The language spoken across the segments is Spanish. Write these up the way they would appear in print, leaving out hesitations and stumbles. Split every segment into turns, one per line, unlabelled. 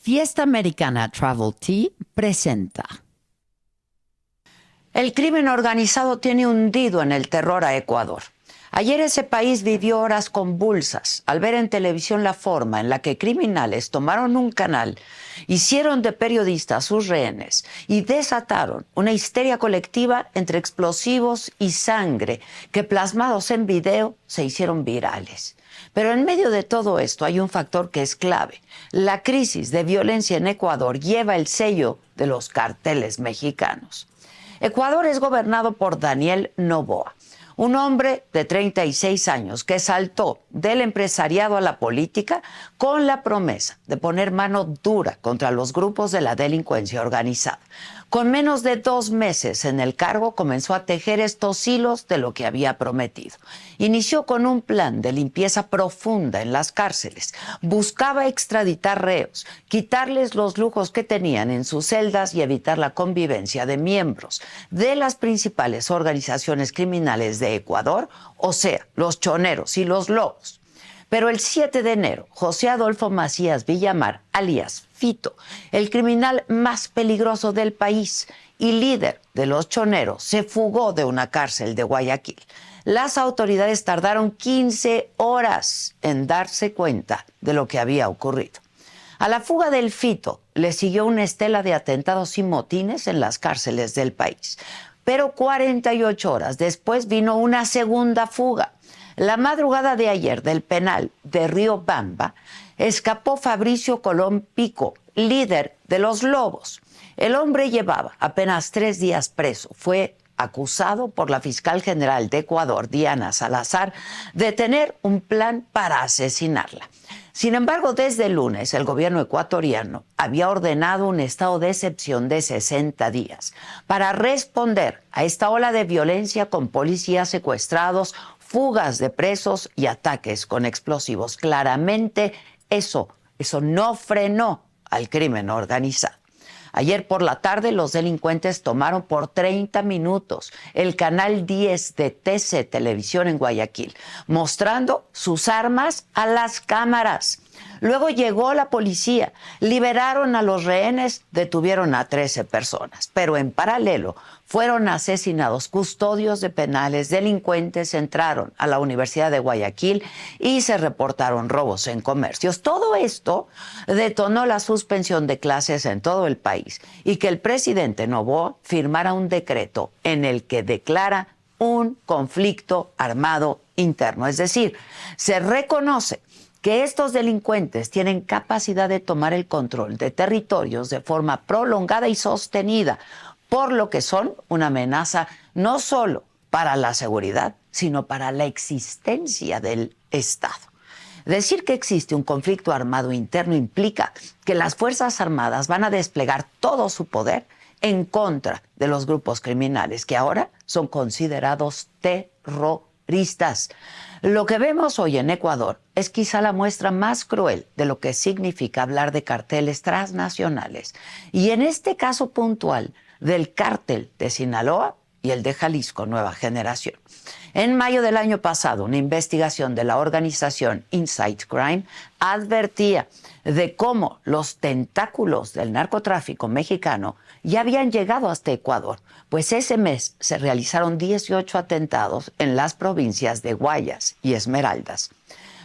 Fiesta Americana Travel Tea presenta.
El crimen organizado tiene hundido en el terror a Ecuador. Ayer ese país vivió horas convulsas al ver en televisión la forma en la que criminales tomaron un canal, hicieron de periodistas sus rehenes y desataron una histeria colectiva entre explosivos y sangre que, plasmados en video, se hicieron virales. Pero en medio de todo esto hay un factor que es clave. La crisis de violencia en Ecuador lleva el sello de los carteles mexicanos. Ecuador es gobernado por Daniel Noboa, un hombre de 36 años que saltó del empresariado a la política con la promesa de poner mano dura contra los grupos de la delincuencia organizada. Con menos de 2 meses en el cargo, comenzó a tejer estos hilos de lo que había prometido. Inició con un plan de limpieza profunda en las cárceles. Buscaba extraditar reos, quitarles los lujos que tenían en sus celdas y evitar la convivencia de miembros de las principales organizaciones criminales de Ecuador, o sea, los choneros y los lobos. Pero el 7 de enero, José Adolfo Macías Villamar, alias Fito, el criminal más peligroso del país y líder de los choneros, se fugó de una cárcel de Guayaquil. Las autoridades tardaron 15 horas en darse cuenta de lo que había ocurrido. A la fuga del Fito le siguió una estela de atentados y motines en las cárceles del país. Pero 48 horas después vino una segunda fuga. La madrugada de ayer del penal de Riobamba escapó Fabricio Colón Pico, líder de los Lobos. El hombre llevaba apenas 3 días preso. Fue acusado por la fiscal general de Ecuador, Diana Salazar, de tener un plan para asesinarla. Sin embargo, desde el lunes, el gobierno ecuatoriano había ordenado un estado de excepción de 60 días para responder a esta ola de violencia con policías secuestrados, fugas de presos y ataques con explosivos. Claramente, eso no frenó al crimen organizado. Ayer por la tarde, los delincuentes tomaron por 30 minutos el canal 10 de TC Televisión en Guayaquil, mostrando sus armas a las cámaras. Luego llegó la policía, liberaron a los rehenes, detuvieron a 13 personas. Pero en paralelo fueron asesinados custodios de penales, delincuentes entraron a la Universidad de Guayaquil y se reportaron robos en comercios. Todo esto detonó la suspensión de clases en todo el país y que el presidente Noboa firmara un decreto en el que declara un conflicto armado interno. Es decir, se reconoce que estos delincuentes tienen capacidad de tomar el control de territorios de forma prolongada y sostenida, por lo que son una amenaza no solo para la seguridad, sino para la existencia del Estado. Decir que existe un conflicto armado interno implica que las Fuerzas Armadas van a desplegar todo su poder en contra de los grupos criminales, que ahora son considerados terroristas. Lo que vemos hoy en Ecuador es quizá la muestra más cruel de lo que significa hablar de carteles transnacionales. Y en este caso puntual, del cártel de Sinaloa y el de Jalisco Nueva Generación. En mayo del año pasado, una investigación de la organización Insight Crime advertía de cómo los tentáculos del narcotráfico mexicano ya habían llegado hasta Ecuador, pues ese mes se realizaron 18 atentados en las provincias de Guayas y Esmeraldas.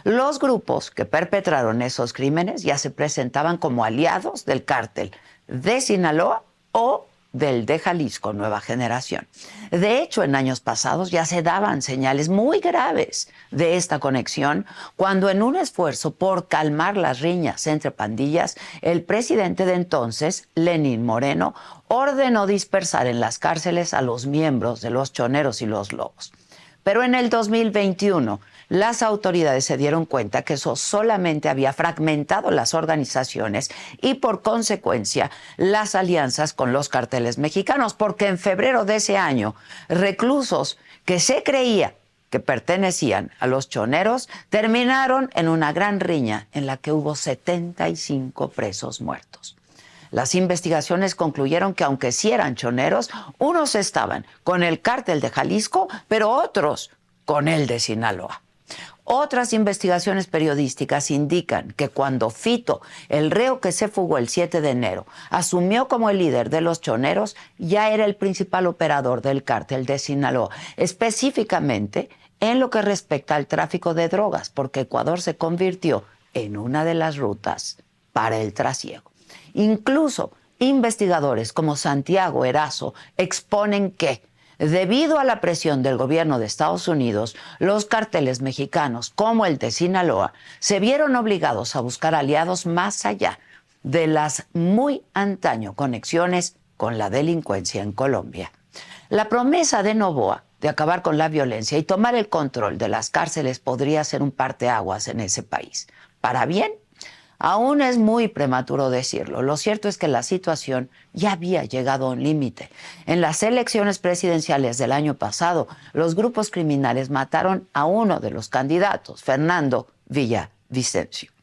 Los grupos que perpetraron esos crímenes ya se presentaban como aliados del cártel de Sinaloa o del de Jalisco Nueva Generación. De hecho, en años pasados ya se daban señales muy graves de esta conexión cuando, en un esfuerzo por calmar las riñas entre pandillas, el presidente de entonces, Lenín Moreno, ordenó dispersar en las cárceles a los miembros de los choneros y los lobos. Pero en el 2021, las autoridades se dieron cuenta que eso solamente había fragmentado las organizaciones y, por consecuencia, las alianzas con los carteles mexicanos, porque en febrero de ese año, reclusos que se creía que pertenecían a los choneros terminaron en una gran riña en la que hubo 75 presos muertos. Las investigaciones concluyeron que, aunque sí eran choneros, unos estaban con el cártel de Jalisco, pero otros con el de Sinaloa. Otras investigaciones periodísticas indican que cuando Fito, el reo que se fugó el 7 de enero, asumió como el líder de los choneros, ya era el principal operador del cártel de Sinaloa, específicamente en lo que respecta al tráfico de drogas, porque Ecuador se convirtió en una de las rutas para el trasiego. Incluso investigadores como Santiago Erazo exponen que, debido a la presión del gobierno de Estados Unidos, los cárteles mexicanos, como el de Sinaloa, se vieron obligados a buscar aliados más allá de las muy antaño conexiones con la delincuencia en Colombia. La promesa de Noboa de acabar con la violencia y tomar el control de las cárceles podría ser un parteaguas en ese país. Para bien, aún es muy prematuro decirlo. Lo cierto es que la situación ya había llegado a un límite. En las elecciones presidenciales del año pasado, los grupos criminales mataron a uno de los candidatos, Fernando Villavicencio.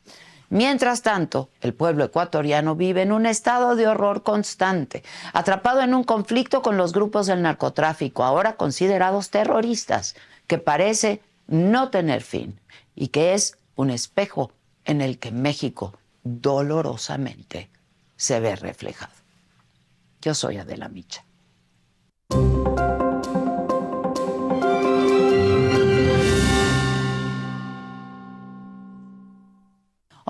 Mientras tanto, el pueblo ecuatoriano vive en un estado de horror constante, atrapado en un conflicto con los grupos del narcotráfico, ahora considerados terroristas, que parece no tener fin y que es un espejo en el que México dolorosamente se ve reflejado. Yo soy Adela Micha.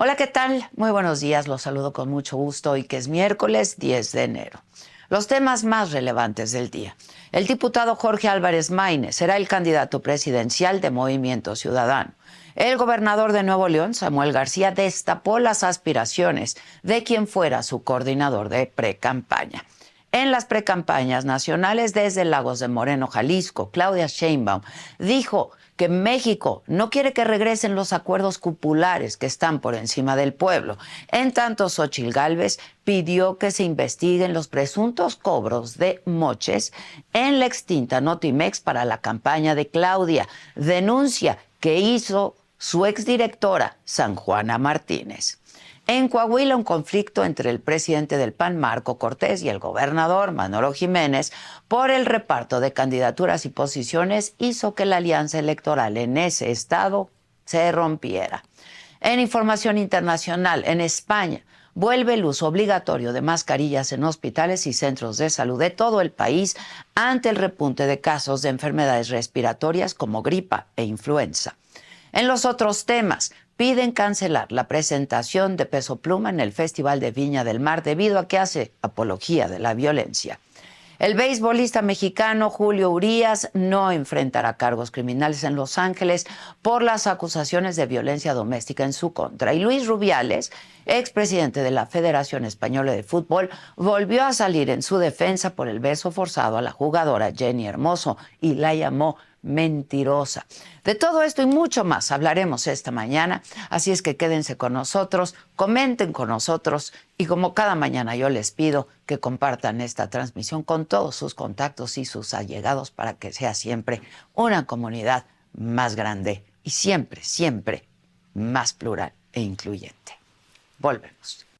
Hola, ¿qué tal? Muy buenos días, los saludo con mucho gusto hoy que es miércoles 10 de enero. Los temas más relevantes del día. El diputado Jorge Álvarez Maínez será el candidato presidencial de Movimiento Ciudadano. El gobernador de Nuevo León, Samuel García, destapó las aspiraciones de quien fuera su coordinador de precampaña. En las precampañas nacionales desde Lagos de Moreno, Jalisco, Claudia Sheinbaum dijo que México no quiere que regresen los acuerdos cupulares que están por encima del pueblo. En tanto, Xóchitl Gálvez pidió que se investiguen los presuntos cobros de moches en la extinta Notimex para la campaña de Claudia, denuncia que hizo su exdirectora, San Juana Martínez. En Coahuila, un conflicto entre el presidente del PAN, Marco Cortés, y el gobernador, Manolo Jiménez, por el reparto de candidaturas y posiciones hizo que la alianza electoral en ese estado se rompiera. En información internacional, en España, vuelve el uso obligatorio de mascarillas en hospitales y centros de salud de todo el país ante el repunte de casos de enfermedades respiratorias como gripa e influenza. En los otros temas, piden cancelar la presentación de Peso Pluma en el Festival de Viña del Mar debido a que hace apología de la violencia. El beisbolista mexicano Julio Urías no enfrentará cargos criminales en Los Ángeles por las acusaciones de violencia doméstica en su contra. Y Luis Rubiales, expresidente de la Federación Española de Fútbol, volvió a salir en su defensa por el beso forzado a la jugadora Jenny Hermoso y la llamó mentirosa. De todo esto y mucho más hablaremos esta mañana, así es que quédense con nosotros, comenten con nosotros y como cada mañana yo les pido que compartan esta transmisión con todos sus contactos y sus allegados para que sea siempre una comunidad más grande y siempre, siempre más plural e incluyente. Volvemos.